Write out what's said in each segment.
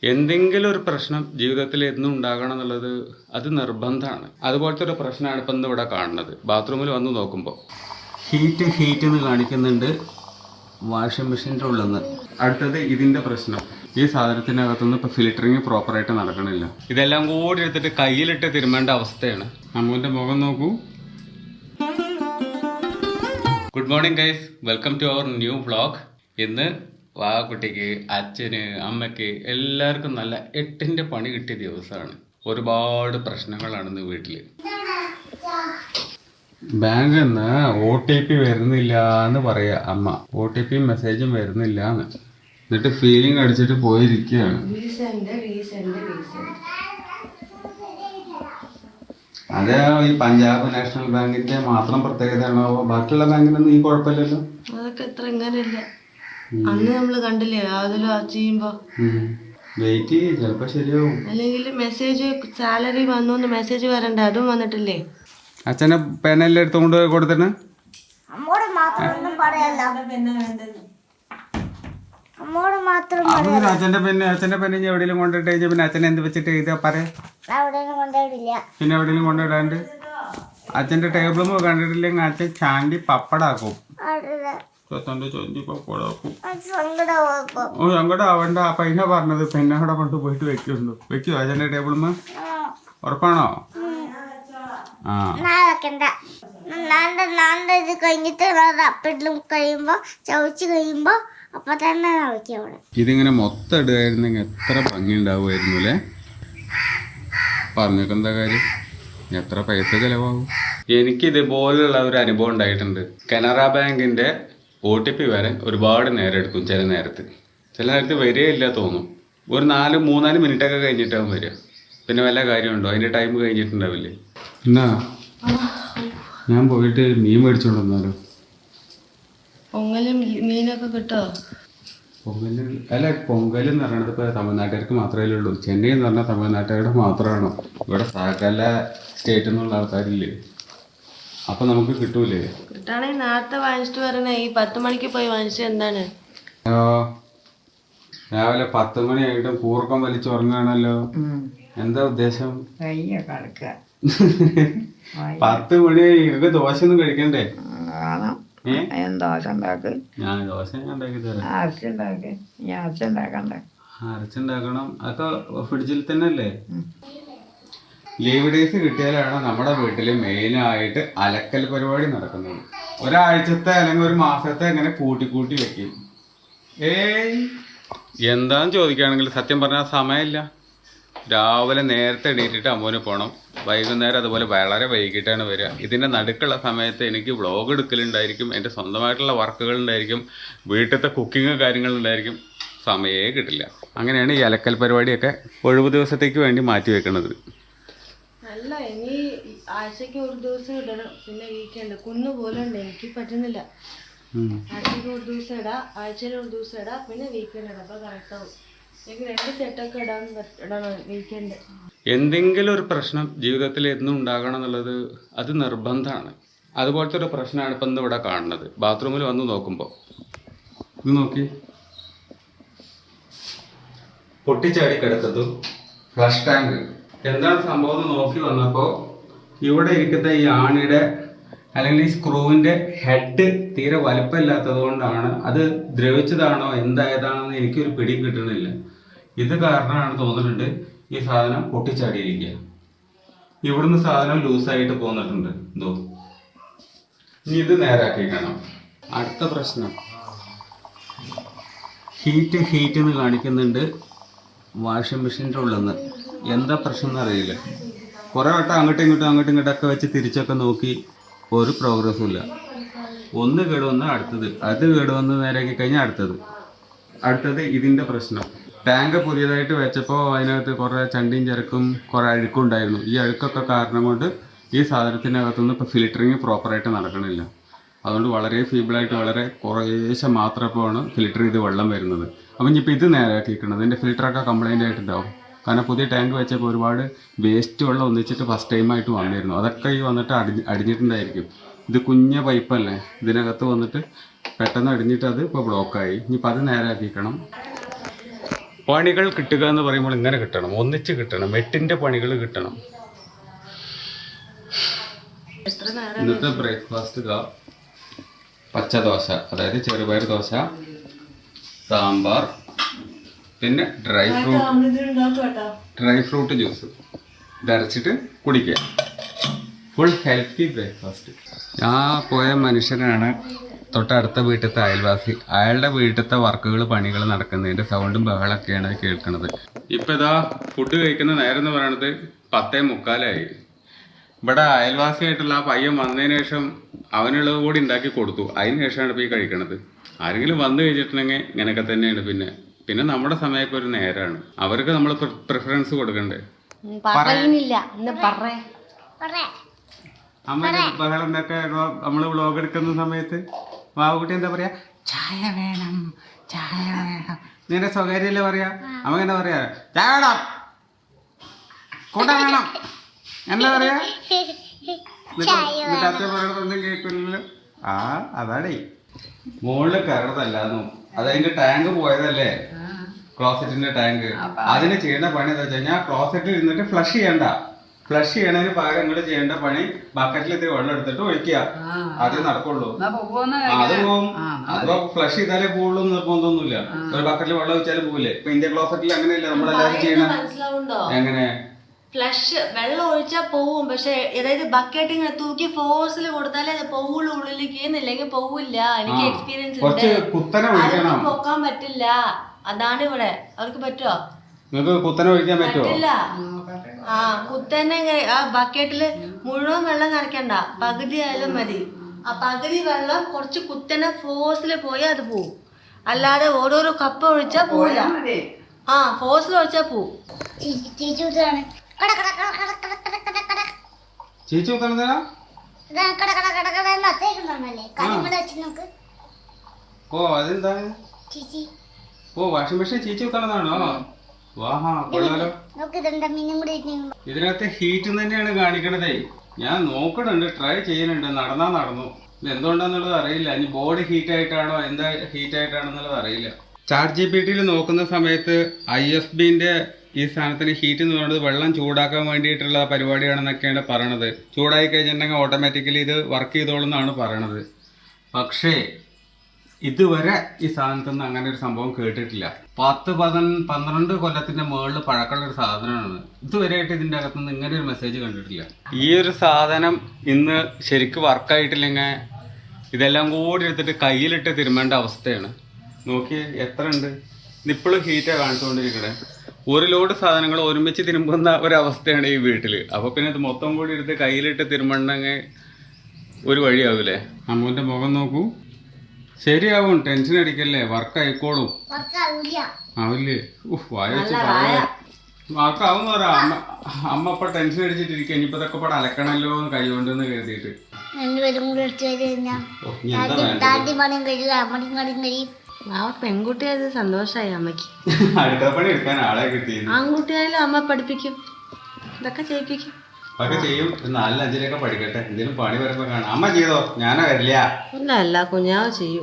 എന്തെങ്കിലും ഒരു പ്രശ്നം ജീവിതത്തിൽ എന്നും ഉണ്ടാകണം എന്നുള്ളത് അത് നിർബന്ധമാണ്. അതുപോലത്തെ ഒരു പ്രശ്നമാണ് ഇപ്പം ഇന്ന് ഇവിടെ കാണുന്നത്. ബാത്റൂമിൽ വന്ന് നോക്കുമ്പോൾ ഹീറ്റ് എന്ന് കാണിക്കുന്നുണ്ട് വാഷിംഗ് മെഷീൻ്റെ ഉള്ളിൽ നിന്ന്. അടുത്തത് ഇതിൻ്റെ പ്രശ്നം, ഈ സാധനത്തിനകത്തുനിന്ന് ഇപ്പോൾ ഫിൽറ്ററിങ് പ്രോപ്പറായിട്ട് നടക്കണില്ല. ഇതെല്ലാം കൂടി എടുത്തിട്ട് കയ്യിലിട്ട് തിരുമ്പേണ്ട അവസ്ഥയാണ്. അമ്മുവിൻ്റെ മുഖം നോക്കൂ. Good morning guys, welcome to our new vlog. ഇന്ന് കുട്ടിക്ക്, അച്ഛന്, അമ്മയ്ക്ക് എല്ലാവർക്കും നല്ല 8ന്റെ പണി കിട്ടിയ ദിവസമാണ്. ഒരുപാട് പ്രശ്നങ്ങളാണ് ഇന്ന് വീട്ടിൽ. ബാങ്കിൽ നിന്ന് OTP വരുന്നില്ല എന്ന് പറയാ അമ്മ. OTP മെസ്സേജും വരുന്നില്ല എന്ന്. എന്നിട്ട് ഫീലിംഗ് അടിച്ചിട്ട് പോയിരിക്കുകയാണ്. അതെ, ഈ പഞ്ചാബ് നാഷണൽ ബാങ്കിന്റെ മാത്രം പ്രത്യേകതയാണോ? ബാക്കിയുള്ള ബാങ്കിനൊന്നും ഈ കുഴപ്പമില്ലല്ലോ. അതൊക്കെ എത്ര എങ്ങനെയില്ല. അന്ന് നമ്മള് കണ്ടില്ലേ അതിലും ചെയ്യുമ്പോ വെയിറ്റ് ചെയ്യ്, ചിലപ്പോ ശരിയാവും. അല്ലെങ്കിൽ മെസ്സേജ് സാലറി വന്നു മെസ്സേജ് വരണ്ടേ, അതും വന്നിട്ടില്ലേ? അച്ഛനെ പെനെല്ലാം എടുത്തുകൊണ്ട് കൊടുത്തിട്ട് അച്ഛന്റെ പെണ്ണ് എവിടെയെങ്കിലും കൊണ്ടിട്ട് കഴിഞ്ഞാൽ പിന്നെ അച്ഛനെ എന്ത് വെച്ചിട്ട് എഴുതാ പറയാ? പിന്നെ എവിടെയെങ്കിലും കൊണ്ടിടാണ്ട് അച്ഛന്റെ ടേബിളും കണ്ടിട്ടില്ലെങ്കിൽ അച്ഛൻ ചാണ്ടി പപ്പടാക്കും. സങ്കടാവണ്ട. പൈന പറഞ്ഞത് പെണ്ണവിടെ കൊണ്ടുപോയിട്ട് വെക്കുവോ അച്ഛന്റെ ടേബിളുമ്മ? ഉറപ്പാണോ? ആ, ഇതിങ്ങനെ മൊത്തം ഇടുകയായിരുന്നെങ്കിൽ എത്ര ഭംഗി ഉണ്ടാവുമായിരുന്നു അല്ലേ? പറഞ്ഞൊക്കെ എന്താ കാര്യം? എത്ര പൈസ ചിലവാകും? എനിക്ക് ഇതുപോലുള്ള ഒരു അനുഭവം ഉണ്ടായിട്ടുണ്ട്. കനറ ബാങ്കിന്റെ OTP വരാൻ ഒരുപാട് നേരം എടുക്കും. ചില നേരത്ത് വരികയില്ല തോന്നും. ഒരു 3-4 മിനിറ്റൊക്കെ കഴിഞ്ഞിട്ടാവും വരിക. പിന്നെ വല്ല കാര്യമുണ്ടോ? അതിന്റെ ടൈം കഴിഞ്ഞിട്ടുണ്ടാവില്ലേ? എന്നാ ഞാൻ പോയിട്ട് മീൻ മേടിച്ചോണ്ട് വന്നാലോ? പൊങ്കലും മീനൊക്കെ കിട്ടോ? പൊങ്കൽ എന്ന് പറയുന്നത് ഇപ്പൊ തമിഴ്നാട്ടുകാർക്ക് മാത്രമേ ഉള്ളൂ. ചെന്നൈ എന്ന് പറഞ്ഞാൽ തമിഴ്നാട്ടുകാരുടെ മാത്രമാണോ? ഇവിടെ സകല സ്റ്റേറ്റിൽ നിന്നുള്ള ആൾക്കാരില്ലേ? അപ്പൊ നമുക്ക് കിട്ടൂലേ? കിട്ടാണെങ്കിൽ നേരത്തെ വാങ്ങിച്ചിട്ട് വരണേ. ഈ 10 മണിക്ക് പോയി വാങ്ങിച്ചത് എന്താണ്? രാവിലെ 10 മണിയായിട്ടും കൂർക്കം വലിച്ചുറങ്ങാണല്ലോ. എന്താ ഉദ്ദേശം? 10 മണിയായി. ഇതൊക്കെ ദോശ ഒന്നും കഴിക്കണ്ടേ? ഞാൻ ദോശ ഉണ്ടാക്കി തരാം. അരച്ചുണ്ടാക്കണം. അതൊക്കെ ഫ്രിഡ്ജിൽ തന്നെ അല്ലേ? ലീവ് ഡേയ്സ് കിട്ടിയാലാണ് നമ്മുടെ വീട്ടിൽ മെയിനായിട്ട് അലക്കൽ പരിപാടി നടക്കുന്നത്. ഒരാഴ്ചത്തെ അല്ലെങ്കിൽ ഒരു മാസത്തെ ഇങ്ങനെ കൂട്ടി വെക്കും. എന്താന്ന് ചോദിക്കുകയാണെങ്കിൽ സത്യം പറഞ്ഞാൽ സമയമില്ല. രാവിലെ നേരത്തെ എണീറ്റിട്ട് അമ്മൂന് പോകണം. വൈകുന്നേരം അതുപോലെ വളരെ വൈകിട്ടാണ് വരിക. ഇതിൻ്റെ നടുക്കുള്ള സമയത്ത് എനിക്ക് വ്ളോഗ് എടുക്കലുണ്ടായിരിക്കും, എൻ്റെ സ്വന്തമായിട്ടുള്ള വർക്കുകൾ ഉണ്ടായിരിക്കും, വീട്ടിലത്തെ കുക്കിങ് കാര്യങ്ങളുണ്ടായിരിക്കും. സമയമേ കിട്ടില്ല. അങ്ങനെയാണ് ഈ അലക്കൽ പരിപാടിയൊക്കെ ഒഴിവ് ദിവസത്തേക്ക് വേണ്ടി മാറ്റി വെക്കുന്നത്. അല്ല, ഇനി ആഴ്ചക്ക് ഒരു ദിവസം ഇടണം. പിന്നെ വീക്കെൻഡ് കുന്നു പോലെ ഉണ്ട്, എനിക്ക് പറ്റുന്നില്ല. ആഴ്ചക്ക് ഒരു ദിവസം ഇടാം, ആഴ്ചയിൽ ഒരു ദിവസം ഇടാം, പിന്നെ വീക്കെൻഡ് ഇടാം. അപ്പൊ കറക്റ്റാവും. എനിക്ക് 2 സെറ്റൊക്കെ ഇടണം വീക്കെൻഡ്. എന്തെങ്കിലും ഒരു പ്രശ്നം ജീവിതത്തിൽ എന്നും ഉണ്ടാകണം എന്നുള്ളത് അത് നിർബന്ധമാണ്. അതുപോലത്തെ ഒരു പ്രശ്നമാണ് ഇപ്പം ഇന്ന് ഇവിടെ കാണുന്നത്. ബാത്റൂമിൽ വന്ന് നോക്കുമ്പോൾ ഇത് നോക്കി, പൊട്ടിച്ചാടി കിടക്കത്തും ഫ്ലഷ് ടാങ്ക്. എന്താണ് സംഭവം എന്ന് നോക്കി വന്നപ്പോൾ ഇവിടെ ഇരിക്കുന്ന ഈ ആണിയുടെ അല്ലെങ്കിൽ ഈ സ്ക്രൂവിൻ്റെ ഹെഡ് തീരെ വലുപ്പമില്ലാത്തത് കൊണ്ടാണ്. അത് ദ്രവിച്ചതാണോ എന്തായതാണെന്ന് എനിക്കൊരു പിടിയും കിട്ടുന്നില്ല. ഇത് കാരണമാണ് തോന്നുന്നുണ്ട് ഈ സാധനം പൊട്ടിച്ചാടിയിരിക്കുക. ഇവിടുന്ന് സാധനം ലൂസായിട്ട് പോന്നിട്ടുണ്ട് എന്തോ. ഇനി ഇത് നേരാക്കിക്കണം. അടുത്ത പ്രശ്നം, ഹീറ്റ് എന്ന് കാണിക്കുന്നുണ്ട് വാഷിംഗ് മെഷീൻ്റെ ഉള്ളിൽ നിന്ന്. എന്താ പ്രശ്നം എന്നറിയില്ല. കുറേ വട്ടം അങ്ങോട്ടും ഇങ്ങോട്ടൊക്കെ വെച്ച് തിരിച്ചൊക്കെ നോക്കി ഒരു പ്രോഗ്രസ്സും ഇല്ല. ഒന്ന് കേടുവന്ന് അടുത്തത്, അത് കേടുവന്ന് നേരാക്കി കഴിഞ്ഞാൽ അടുത്തത് ഇതിൻ്റെ പ്രശ്നം. ടാങ്ക് പുതിയതായിട്ട് വെച്ചപ്പോൾ അതിനകത്ത് കുറേ ചണ്ടിയും ചരക്കും കുറേ അഴുക്കും ഉണ്ടായിരുന്നു. ഈ അഴുക്കൊക്കെ കാരണം കൊണ്ട് ഈ സാധനത്തിനകത്തുനിന്ന് ഇപ്പോൾ ഫിൽറ്ററിങ് പ്രോപ്പറായിട്ട് നടക്കണില്ല. അതുകൊണ്ട് വളരെ ഫീബിളായിട്ട് വളരെ കുറേശ്ശെ മാത്രമാണ് ഫിൽറ്റർ ചെയ്ത് വെള്ളം വരുന്നത്. അപ്പം ഇനിയിപ്പോൾ ഇത് നേരാക്കിയിരിക്കണം. ഇതിൻ്റെ ഫിൽറ്ററൊക്കെ കംപ്ലൈൻ്റ് ആയിട്ടുണ്ടാവും. കാരണം പുതിയ ടാങ്ക് വെച്ചപ്പോൾ ഒരുപാട് വേസ്റ്റ് വെള്ളം ഒന്നിച്ചിട്ട് ഫസ്റ്റ് ടൈമായിട്ട് വന്നിരുന്നു. അതൊക്കെ ഈ വന്നിട്ട് അടിഞ്ഞിട്ടുണ്ടായിരിക്കും. ഇത് കുഞ്ഞ പൈപ്പല്ലേ, ഇതിനകത്ത് വന്നിട്ട് പെട്ടെന്ന് അടിഞ്ഞിട്ട് അത് ഇപ്പോൾ ബ്ലോക്കായി. ഇനിയിപ്പോൾ അത് നേരാക്കിക്കണം. പണികൾ കിട്ടുക എന്ന് പറയുമ്പോൾ ഇങ്ങനെ കിട്ടണം, ഒന്നിച്ച് കിട്ടണം, 8ന്റെ പണികൾ കിട്ടണം. ഇന്നത്തെ ബ്രേക്ക്ഫാസ്റ്റ് പച്ചദോശ, അതായത് ചെറുപയർ ദോശ, സാമ്പാർ, പിന്നെ ഡ്രൈ ഫ്രൂട്ട് ജ്യൂസ് ഇതരച്ചിട്ട് കുടിക്കുക. Full healthy breakfast. ഞാൻ പോയ മനുഷ്യനാണ് തൊട്ടടുത്ത വീട്ടിലത്തെ അയൽവാസി. അയാളുടെ വീട്ടിലത്തെ വർക്കുകൾ, പണികൾ നടക്കുന്നതിൻ്റെ സൗണ്ടും ബഹളമൊക്കെയാണ് കേൾക്കുന്നത്. ഇപ്പം ഇതാ ഫുഡ് കഴിക്കുന്ന നേരം എന്ന് പറയുന്നത് 10:45. ഇവിടെ അയൽവാസിയായിട്ടുള്ള ആ പയ്യൻ വന്നതിന് ശേഷം അവനുള്ളത് കൂടി ഉണ്ടാക്കി കൊടുത്തു. അതിന് ശേഷമാണ് ഇപ്പോൾ ഈ കഴിക്കണത്. ആരെങ്കിലും വന്നു കഴിഞ്ഞിട്ടുണ്ടെങ്കിൽ ഇങ്ങനെയൊക്കെ തന്നെയാണ്. പിന്നെ നമ്മുടെ സമയമൊക്കെ ഒരു നേരമാണ്. അവർക്ക് നമ്മൾ പ്രിഫറൻസ് കൊടുക്കണ്ടേ? അമ്മ ബഹളം എന്തൊക്കെ നമ്മൾ വ്ളോഗ് എടുക്കുന്ന സമയത്ത് വാവുകുട്ടി എന്താ പറയാ? ചായ വേണം, ചായ വേണം. നിന്റെ സ്വകാര്യല്ലേ പറയാ? അമ്മ എന്താ പറയാ? ചായ വേണം, കൂട്ട വേണം, എന്താ പറയാ? അച്ഛൻ പറയണതൊന്നും കേൾക്കില്ലല്ലോ. അതാണേ മുകളിൽ കയറതല്ലാന്നു. അതതിന്റെ ടാങ്ക് പോയതല്ലേ, ക്ലോസറ്റിന്റെ ടാങ്ക്. അതിന് ചെയ്യേണ്ട പണി എന്താ വെച്ച് കഴിഞ്ഞാൽ ക്ലോസറ്റിൽ ഇരുന്നിട്ട് ഫ്ലഷ് ചെയ്യണതിന് പകരം നിങ്ങൾ ചെയ്യേണ്ട പണി ബക്കറ്റിൽ ഇത്തിരി വെള്ളം എടുത്തിട്ട് ഒഴിക്കുക. അതേ നടക്കുള്ളൂ. അത് പോവും. അപ്പൊ ഫ്ലഷ് ചെയ്താലേ പോവുള്ളൂ നിർബന്ധമൊന്നുമില്ല. ഒരു ബക്കറ്റിൽ വെള്ളം ഒഴിച്ചാലും പോവില്ലേ? ഇപ്പൊ ഇന്ത്യ ക്ലോസറ്റിൽ അങ്ങനെയല്ല നമ്മളെല്ലാവരും ചെയ്യണം. എങ്ങനെ ഫ്ലഷ് വെള്ളം ഒഴിച്ചാൽ പോവും. പക്ഷെ അതായത് ബക്കറ്റ് ഇങ്ങനെ തൂക്കി ഫോഴ്സിൽ കൊടുത്താലേ അത് പോവുള്ളൂ, ഉള്ളിലേക്ക് ഇല്ലെങ്കിൽ പോവില്ല. എനിക്ക് എക്സ്പീരിയൻസ് ഉണ്ട്. പൊക്കാൻ പറ്റില്ല. അതാണ് ഇവിടെ. അവർക്ക് പറ്റുമോ? നിങ്ങൾക്ക് കുത്തനെ ഒഴിക്കാൻ പറ്റില്ല. കുത്തനെ ആ ബക്കറ്റില് മുഴുവൻ വെള്ളം നിറയ്ക്കണ്ട, പകുതി ആയാലും മതി. ആ പകുതി വെള്ളം കുറച്ച് കുത്തനെ ഫോഴ്സിൽ പോയി അത് പോവും. അല്ലാതെ ഓരോരോ കപ്പ് ഒഴിച്ചാ പോവില്ല. ഫോഴ്സിൽ ഒഴിച്ചാ പോവും. ഓ അതെന്താ? ഓ വാഷിംഗ് മെഷീൻ ചീച്ചു കുത്തണതാണോ? വാഹാ കൊള്ളാലോ. ഇതിനകത്ത് ഹീറ്റ് തന്നെയാണ് കാണിക്കണതേ. ഞാൻ നോക്കണുണ്ട്, ട്രൈ ചെയ്യുന്നുണ്ട്. നടന്നു. ഇത് എന്തുകൊണ്ടാന്നുള്ളത് അറിയില്ല. ഇനി ബോഡി ഹീറ്റ് ആയിട്ടാണോ എന്താ ഹീറ്റ് ആയിട്ടാണെന്നുള്ളത് അറിയില്ല. ചാറ്റ് GPT നോക്കുന്ന സമയത്ത് ISBന്റെ ഈ സാധനത്തിന് ഹീറ്റ് എന്ന് പറയുന്നത് വെള്ളം ചൂടാക്കാൻ വേണ്ടിയിട്ടുള്ള പരിപാടിയാണെന്നൊക്കെയാണ് പറയണത്. ചൂടായി കഴിഞ്ഞിട്ടുണ്ടെങ്കിൽ ഓട്ടോമാറ്റിക്കലി ഇത് വർക്ക് ചെയ്തോളെന്നാണ് പറയണത്. പക്ഷേ ഇതുവരെ ഈ സാധനത്തിൽ നിന്ന് അങ്ങനെ ഒരു സംഭവം കേട്ടിട്ടില്ല. 10-12 കൊല്ലത്തിന്റെ മുകളിൽ പഴക്കമുള്ള ഒരു സാധനമാണ്. ഇതുവരെയായിട്ട് ഇതിന്റെ അകത്തുനിന്ന് ഇങ്ങനെ ഒരു മെസ്സേജ് കണ്ടിട്ടില്ല. ഈ ഒരു സാധനം ഇന്ന് ശരിക്കും വർക്കായിട്ടില്ലെങ്കിൽ ഇതെല്ലാം കൂടി എടുത്തിട്ട് കയ്യിലിട്ട് തിരുമ്മേണ്ട അവസ്ഥയാണ്. നോക്കിയേ എത്ര ഉണ്ട്. ഇപ്പോഴും ഹീറ്റാണ് കാണിച്ചുകൊണ്ടിരിക്കണേ. ഒരു ലോഡ് സാധനങ്ങൾ ഒരുമിച്ച് തിരുമ്പുന്ന ഒരവസ്ഥയാണ് ഈ വീട്ടിൽ. അപ്പോൾ പിന്നെ ഇത് മൊത്തം കൂടി എടുത്ത് കയ്യിലിട്ട് തിരുമ്പണമെങ്കിൽ ഒരു വഴിയാവൂലേ? അമ്മൂന്റെ മുഖം നോക്കൂ. ശരിയാവും, ടെൻഷൻ അടിക്കല്ലേ, വർക്ക് ആയിക്കോളും. ആവില്ലേ? വായ വെച്ച് വർക്കാവുന്ന പറയാ. അമ്മ ഇപ്പൊ ടെൻഷൻ അടിച്ചിട്ടിരിക്കുക. ഇനിയിപ്പോ ഇതൊക്കെ പാടെ അലക്കണല്ലോ എന്ന് കൈകൊണ്ടെന്ന് കരുതിയിട്ട്. പെൺകുട്ടിയായത് സന്തോഷമായി അമ്മക്ക്. അടുക്കള പണി എടുക്കാൻ ആളെ കിട്ടി. ആൺകുട്ടിയായാലും അമ്മ പഠിപ്പിക്കും, ഇതൊക്കെ ചെയ്യിപ്പിക്കും. അതൊക്കെ ചെയ്യും. 4-5 പഠിക്കട്ടെ. എന്തെങ്കിലും പണി വരുമ്പോ കാണാം. അമ്മ ചെയ്തോ, ഞാനാ വരില്ല. അല്ല കുഞ്ഞാവ് ചെയ്യൂ.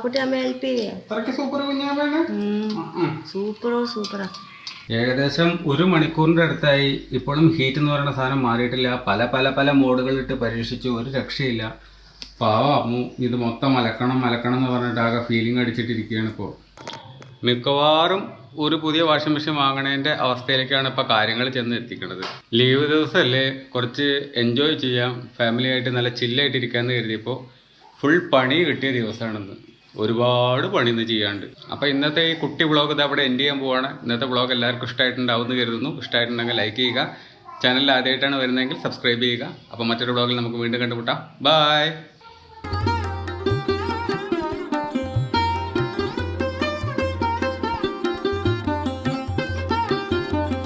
കുട്ടി അമ്മ ഹെൽപ്പ് ചെയ്യാം. സൂപ്പർ കുഞ്ഞാവാണ്. സൂപ്പറാ. ഏകദേശം 1 മണിക്കൂറിന്റെ അടുത്തായി. ഇപ്പോഴും ഹീറ്റ് എന്ന് പറയുന്ന സാധനം മാറിയിട്ടില്ല. പല മോഡുകളിട്ട് പരീക്ഷിച്ചു, ഒരു രക്ഷയില്ല. പാവ അമ്മു ഇത് മൊത്തം അലക്കണം എന്ന് പറഞ്ഞിട്ട് ആകെ ഫീലിംഗ് അടിച്ചിട്ടിരിക്കുകയാണ് ഇപ്പോൾ. മിക്കവാറും ഒരു പുതിയ വാഷിംഗ് മെഷീൻ വാങ്ങണതിൻ്റെ അവസ്ഥയിലേക്കാണ് ഇപ്പോൾ കാര്യങ്ങൾ ചെന്ന് എത്തിക്കുന്നത്. ലീവ് ദിവസമല്ലേ, കുറച്ച് എൻജോയ് ചെയ്യാം, ഫാമിലി ആയിട്ട് നല്ല ചില്ലായിട്ടിരിക്കാമെന്ന് കരുതിയപ്പോൾ ഫുൾ പണി കിട്ടിയ ദിവസമാണെന്ന്. ഒരുപാട് പണി ഇന്ന് ചെയ്യാണ്ട്. അപ്പോൾ ഇന്നത്തെ ഈ കുട്ടി വ്ളോഗ് ഇത് അവിടെ എൻഡ് ചെയ്യാൻ പോവാണ്. ഇന്നത്തെ വ്ളോഗ് എല്ലാവർക്കും ഇഷ്ടമായിട്ടുണ്ടാവും എന്ന് കരുതുന്നു. ഇഷ്ടമായിട്ടുണ്ടെങ്കിൽ ലൈക്ക് ചെയ്യുക. ചാനൽ ആദ്യമായിട്ടാണ് വരുന്നതെങ്കിൽ സബ്സ്ക്രൈബ് ചെയ്യുക. അപ്പോൾ മറ്റൊരു വ്ളോഗിൽ നമുക്ക് വീണ്ടും കണ്ടുമുട്ടാം. ബൈ.